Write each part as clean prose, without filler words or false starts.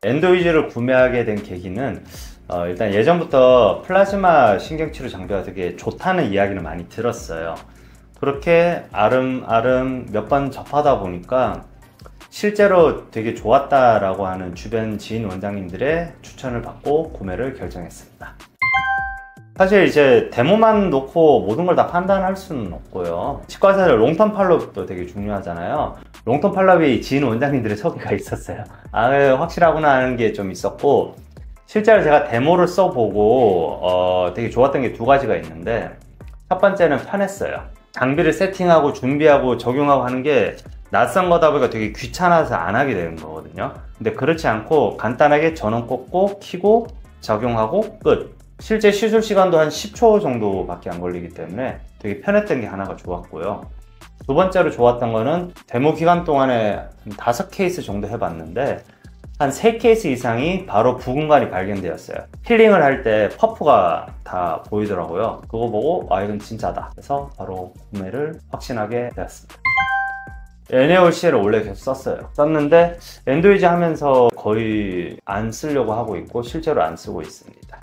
엔도위즈를 구매하게 된 계기는 일단 예전부터 플라즈마 신경치료 장비가 되게 좋다는 이야기를 많이 들었어요. 그렇게 아름 몇 번 접하다 보니까 실제로 되게 좋았다라고 하는 주변 지인 원장님들의 추천을 받고 구매를 결정했습니다. 사실 이제 데모만 놓고 모든 걸 다 판단할 수는 없고요. 치과에서 롱텀 팔로업도 되게 중요하잖아요. 롱텀 팔로업이 지인 원장님들의 소개가 있었어요. 확실하구나 하는 게 좀 있었고, 실제로 제가 데모를 써보고 되게 좋았던 게 두 가지가 있는데, 첫 번째는 편했어요. 장비를 세팅하고 준비하고 적용하고 하는 게 낯선 거다 보니까 되게 귀찮아서 안 하게 되는 거거든요. 근데 그렇지 않고 간단하게 전원 꽂고 키고 적용하고 끝. 실제 시술 시간도 한 10초 정도밖에 안 걸리기 때문에 되게 편했던 게 하나가 좋았고요. 두 번째로 좋았던 거는 데모 기간 동안에 5케이스 정도 해봤는데 한 3케이스 이상이 바로 부근관이 발견되었어요. 필링을 할 때 퍼프가 다 보이더라고요. 그거 보고 이건 진짜다. 그래서 바로 구매를 확신하게 되었습니다. NAOCL을 원래 계속 썼는데 엔도위즈 하면서 거의 안 쓰려고 하고 있고 실제로 안 쓰고 있습니다.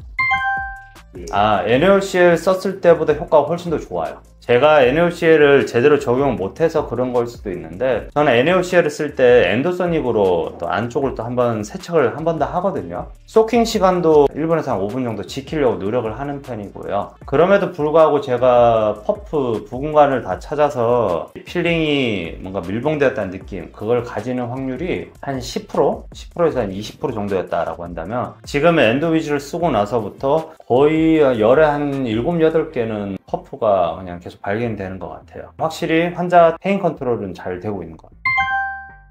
NAOCL 썼을 때보다 효과가 훨씬 더 좋아요. 제가 NAOCL을 제대로 적용 못해서 그런 걸 수도 있는데, 저는 NAOCL을 쓸 때 엔도소닉으로 또 안쪽을 또 한번 세척을 한 번 더 하거든요. 소킹 시간도 1분에서 한 5분 정도 지키려고 노력을 하는 편이고요. 그럼에도 불구하고 제가 퍼프 부근관을 다 찾아서 필링이 뭔가 밀봉되었다는 느낌, 그걸 가지는 확률이 한 10%에서 한 20% 정도였다라고 한다면, 지금의 엔도위즈를 쓰고 나서부터 거의 열에 한 7, 8개는 퍼프가 그냥 계속 발견되는 것 같아요. 확실히 환자 페인 컨트롤은 잘 되고 있는 것 같아요.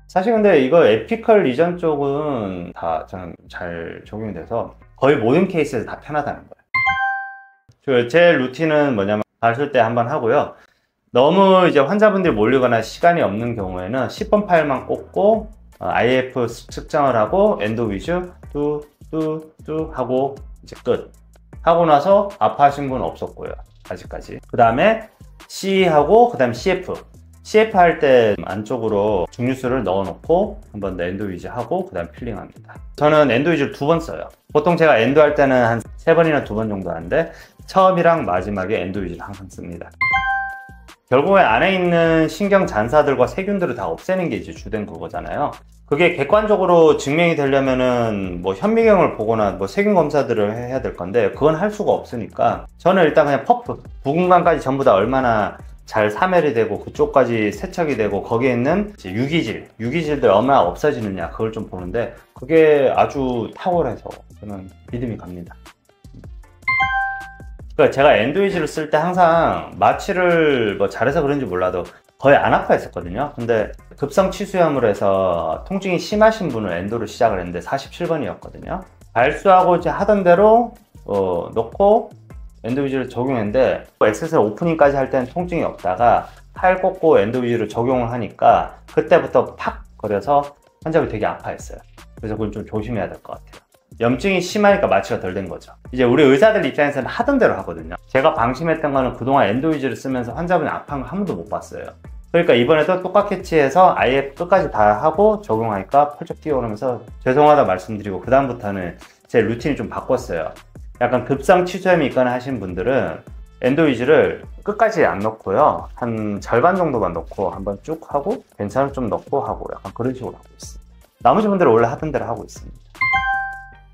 사실 근데 이거 에피컬 리전 쪽은 다 저는 잘 적용이 돼서 거의 모든 케이스에서 다 편하다는 거예요. 제 루틴은 뭐냐면 가실 때 한번 하고요. 너무 이제 환자분들이 몰리거나 시간이 없는 경우에는 10번 파일만 꽂고 IF 측정을 하고 엔도위즈 뚜 하고 이제 끝. 하고 나서 아파하신 분 없었고요. 아직까지. 그 다음에 C하고 그 다음에 CF 할 때 안쪽으로 중류수를 넣어 놓고 한 번 더 엔도위즈 하고 그 다음 필링 합니다. 저는 엔도위즈를 2번 써요. 보통 제가 엔도 할 때는 한 3번이나 2번 정도 하는데 처음이랑 마지막에 엔도위즈를 항상 씁니다. 결국에 안에 있는 신경 잔사들과 세균들을 다 없애는 게 이제 주된 그거잖아요. 그게 객관적으로 증명이 되려면은 뭐 현미경을 보거나 뭐 세균 검사들을 해야 될 건데 그건 할 수가 없으니까 저는 일단 그냥 퍼프 부근관까지 전부 다 얼마나 잘 사멸이 되고 그쪽까지 세척이 되고 거기에 있는 이제 유기질들 얼마나 없어지느냐 그걸 좀 보는데 그게 아주 탁월해서 저는 믿음이 갑니다. 그러니까 제가 엔도위즈를 쓸 때 항상 마취를 뭐 잘해서 그런지 몰라도 거의 안 아파했었거든요. 근데 급성 치수염으로 해서 통증이 심하신 분은 엔도를 시작을 했는데 47번이었거든요. 발수하고 이제 하던 대로 넣고 엔도위즈를 적용했는데 엑세서리 오프닝까지 할 때는 통증이 없다가 팔 꽂고 엔도위즈를 적용을 하니까 그때부터 팍 거려서 환자분이 되게 아파했어요. 그래서 그건 좀 조심해야 될 것 같아요. 염증이 심하니까 마취가 덜 된 거죠. 이제 우리 의사들 입장에서는 하던 대로 하거든요. 제가 방심했던 거는 그동안 엔도위즈를 쓰면서 환자분이 아파한 거 한 번도 못 봤어요. 그러니까 이번에도 똑같이 해서 아예 끝까지 다 하고 적용하니까 펄쩍 뛰어오르면서 죄송하다 말씀드리고 그 다음부터는 제 루틴을 좀 바꿨어요. 약간 급성 치수염이 있거나 하신 분들은 엔도위즈를 끝까지 안 넣고요. 한 절반 정도만 넣고 한번 쭉 하고 괜찮으면 좀 넣고 하고 약간 그런 식으로 하고 있습니다. 나머지 분들은 원래 하던 대로 하고 있습니다.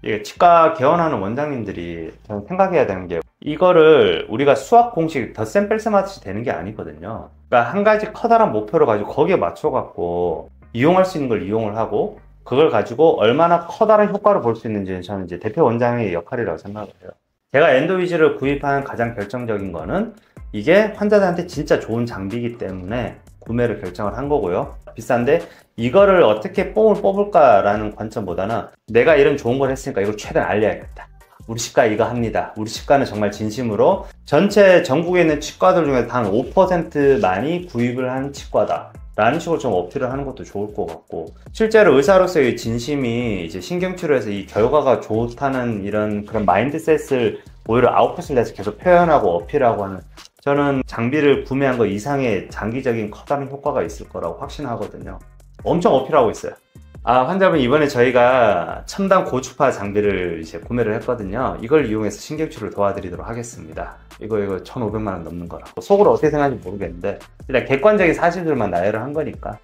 이게 치과 개원하는 원장님들이 저는 생각해야 되는 게 이거를 우리가 수학 공식 더 샘플스 마치 되는 게 아니거든요. 그러니까 한 가지 커다란 목표를 가지고 거기에 맞춰 갖고 이용할 수 있는 걸 이용을 하고 그걸 가지고 얼마나 커다란 효과를 볼 수 있는지 저는 이제 대표 원장의 역할이라고 생각을 해요. 제가 엔도위즈를 구입한 가장 결정적인 거는 이게 환자들한테 진짜 좋은 장비이기 때문에 구매를 결정을 한 거고요. 비싼데 이거를 어떻게 뽕을 뽑을까라는 관점보다는 내가 이런 좋은 걸 했으니까 이걸 최대한 알려야겠다. 우리 치과 이거 합니다. 우리 치과는 정말 진심으로 전체 전국에 있는 치과들 중에 단 5%만이 구입을 한 치과다 라는 식으로 좀 어필을 하는 것도 좋을 것 같고, 실제로 의사로서의 진심이 이제 신경치료에서 이 결과가 좋다는 이런 그런 마인드셋을 오히려 아웃풋을 내서 계속 표현하고 어필하고 하는, 저는 장비를 구매한 거 이상의 장기적인 커다란 효과가 있을 거라고 확신하거든요. 엄청 어필하고 있어요. 환자분 이번에 저희가 첨단 고주파 장비를 이제 구매를 했거든요. 이걸 이용해서 신경치료를 도와드리도록 하겠습니다. 이거 1,500만 원 넘는 거라고. 속으로 어떻게 생각하는지 모르겠는데 일단 객관적인 사실들만 나열을 한 거니까.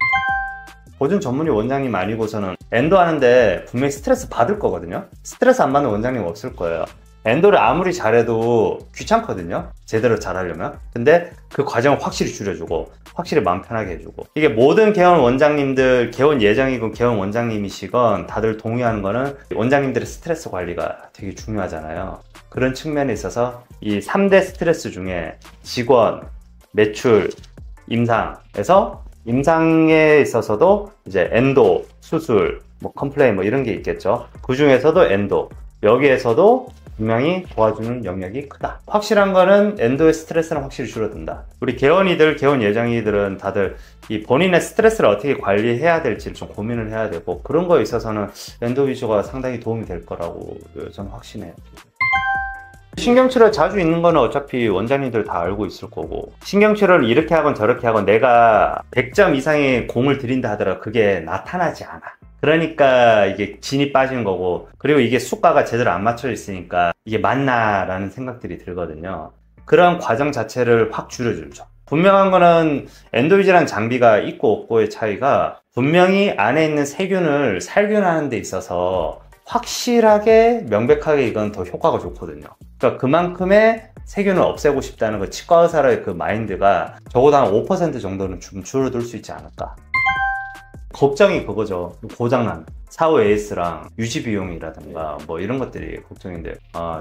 보증 전문의 원장님 아니고서는 엔도 하는데 분명히 스트레스 받을 거거든요. 스트레스 안 받는 원장님 없을 거예요. 엔도를 아무리 잘해도 귀찮거든요, 제대로 잘하려면. 근데 그 과정을 확실히 줄여주고 확실히 마음 편하게 해주고, 이게 모든 개원 원장님들, 개원 예정이건 개원 원장님이시건 다들 동의하는 거는 원장님들의 스트레스 관리가 되게 중요하잖아요. 그런 측면에 있어서 이 3대 스트레스 중에 직원, 매출, 임상에서, 임상에 있어서도 이제 엔도, 수술, 뭐 컴플레인 뭐 이런 게 있겠죠. 그 중에서도 엔도, 여기에서도 분명히 도와주는 영역이 크다. 확실한 거는 엔도의 스트레스는 확실히 줄어든다. 우리 개원이들, 개원 예정이들은 다들 이 본인의 스트레스를 어떻게 관리해야 될지를 좀 고민을 해야 되고, 그런 거에 있어서는 엔도 위주가 상당히 도움이 될 거라고 저는 확신해요. 신경치료 자주 있는 거는 어차피 원장님들 다 알고 있을 거고, 신경치료를 이렇게 하건 저렇게 하건 내가 100점 이상의 공을 들인다 하더라도 그게 나타나지 않아. 그러니까 이게 진이 빠진 거고, 그리고 이게 수가가 제대로 안 맞춰져 있으니까 이게 맞나 라는 생각들이 들거든요. 그런 과정 자체를 확 줄여주죠. 분명한 거는 엔도위즈라는 장비가 있고 없고의 차이가, 분명히 안에 있는 세균을 살균하는 데 있어서 확실하게 명백하게 이건 더 효과가 좋거든요. 그러니까 그만큼의 세균을 없애고 싶다는 그 치과 의사의 그 마인드가 적어도 한 5% 정도는 좀 줄어들 수 있지 않을까. 걱정이 그거죠. 고장난 사후 AS랑 유지 비용이라든가 뭐 이런 것들이 걱정인데,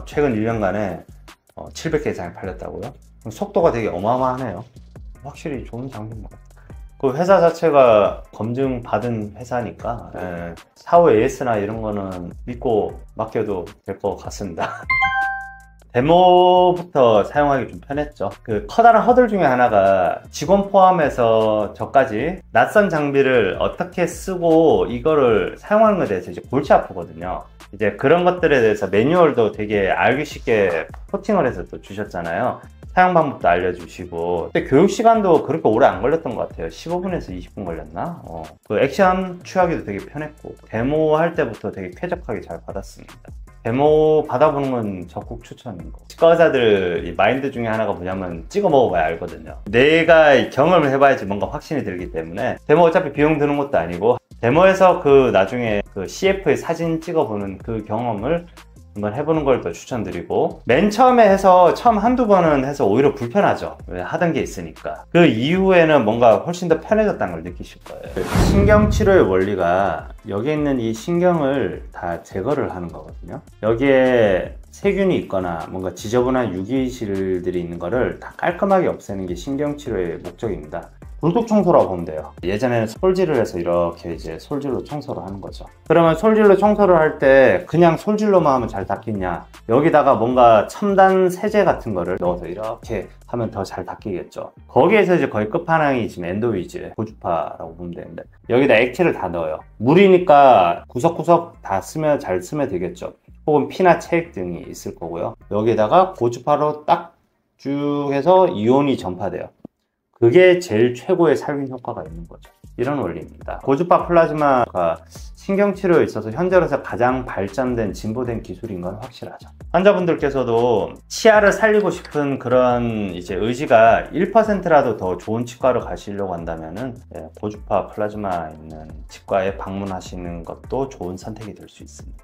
최근 1년간에 700개 이상이 팔렸다고요? 속도가 되게 어마어마하네요. 확실히 좋은 장비인 것 같아요. 그 회사 자체가 검증 받은 회사니까 사후 AS나 이런 거는 믿고 맡겨도 될 것 같습니다. 데모부터 사용하기 좀 편했죠. 그 커다란 허들 중에 하나가 직원 포함해서 저까지 낯선 장비를 어떻게 쓰고 이거를 사용하는 것에 대해서 이제 골치 아프거든요. 이제 그런 것들에 대해서 매뉴얼도 되게 알기 쉽게 코팅을 해서 또 주셨잖아요. 사용 방법도 알려주시고. 근데 교육 시간도 그렇게 오래 안 걸렸던 것 같아요. 15분에서 20분 걸렸나? 그 액션 취하기도 되게 편했고, 데모 할 때부터 되게 쾌적하게 잘 받았습니다. 데모 받아보는 건 적극 추천인 거. 치과 의사들 이 마인드 중에 하나가 뭐냐면 찍어 먹어봐야 알거든요. 내가 경험을 해봐야지 뭔가 확신이 들기 때문에, 데모 어차피 비용 드는 것도 아니고, 데모에서 그 나중에 그 CF의 사진 찍어보는 그 경험을 한번 해보는 걸 더 추천드리고, 맨 처음에 해서 처음 한두 번은 해서 오히려 불편하죠. 왜 하던 게 있으니까. 그 이후에는 뭔가 훨씬 더 편해졌다는 걸 느끼실 거예요. 신경치료의 원리가 여기 있는 이 신경을 다 제거를 하는 거거든요. 여기에 세균이 있거나 뭔가 지저분한 유기질들이 있는 거를 다 깔끔하게 없애는 게 신경치료의 목적입니다. 굴뚝 청소라고 보면 돼요. 예전에는 솔질을 해서 이렇게 이제 솔질로 청소를 하는 거죠. 그러면 솔질로 청소를 할 때 그냥 솔질로만 하면 잘 닦이냐? 여기다가 뭔가 첨단 세제 같은 거를 넣어서 이렇게 하면 더 잘 닦이겠죠. 거기에서 이제 거의 끝판왕이 지금 엔도위즈, 고주파라고 보면 되는데, 여기다 액체를 다 넣어요. 물이니까 구석구석 다 잘 쓰면 되겠죠. 혹은 피나 체액 등이 있을 거고요. 여기다가 고주파로 딱 쭉 해서 이온이 전파돼요. 그게 제일 최고의 살균 효과가 있는 거죠. 이런 원리입니다. 고주파 플라즈마가 신경치료에 있어서 현재로서 가장 발전된 진보된 기술인 건 확실하죠. 환자분들께서도 치아를 살리고 싶은 그런 이제 의지가 1%라도 더 좋은 치과로 가시려고 한다면은 고주파 플라즈마 있는 치과에 방문하시는 것도 좋은 선택이 될 수 있습니다.